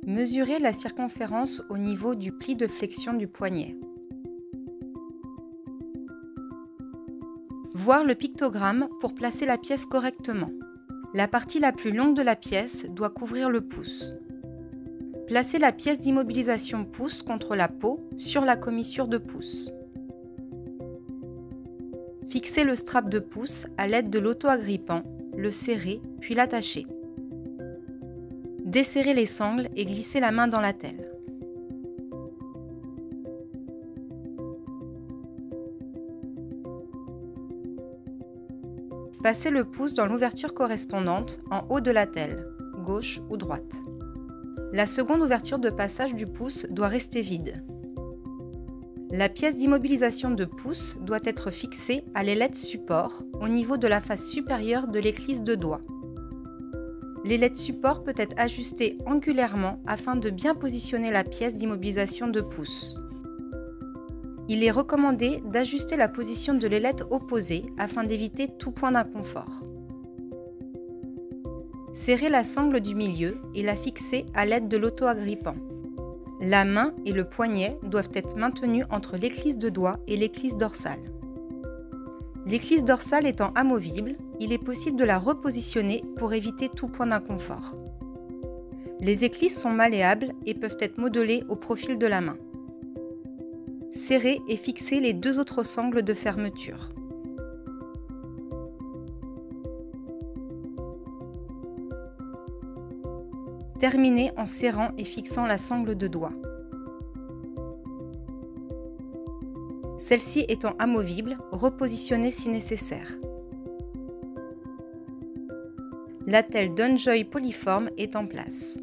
Mesurez la circonférence au niveau du pli de flexion du poignet. Voir le pictogramme pour placer la pièce correctement. La partie la plus longue de la pièce doit couvrir le pouce. Placez la pièce d'immobilisation pouce contre la peau sur la commissure de pouce. Fixez le strap de pouce à l'aide de l'auto-agrippant, le serrez puis l'attachez. Desserrez les sangles et glissez la main dans l'attelle. Passez le pouce dans l'ouverture correspondante en haut de l'attelle, gauche ou droite. La seconde ouverture de passage du pouce doit rester vide. La pièce d'immobilisation de pouce doit être fixée à l'ailette support au niveau de la face supérieure de l'éclisse de doigt. L'ailette support peut être ajustée angulairement afin de bien positionner la pièce d'immobilisation de pouce. Il est recommandé d'ajuster la position de l'ailette opposée afin d'éviter tout point d'inconfort. Serrez la sangle du milieu et la fixez à l'aide de l'auto-agrippant. La main et le poignet doivent être maintenus entre l'éclisse de doigt et l'éclisse dorsale. L'éclisse dorsale étant amovible, il est possible de la repositionner pour éviter tout point d'inconfort. Les éclisses sont malléables et peuvent être modelées au profil de la main. Serrez et fixez les deux autres sangles de fermeture. Terminez en serrant et fixant la sangle de doigt. Celle-ci étant amovible, repositionnez si nécessaire. L'attelle DonJoy Polyform est en place.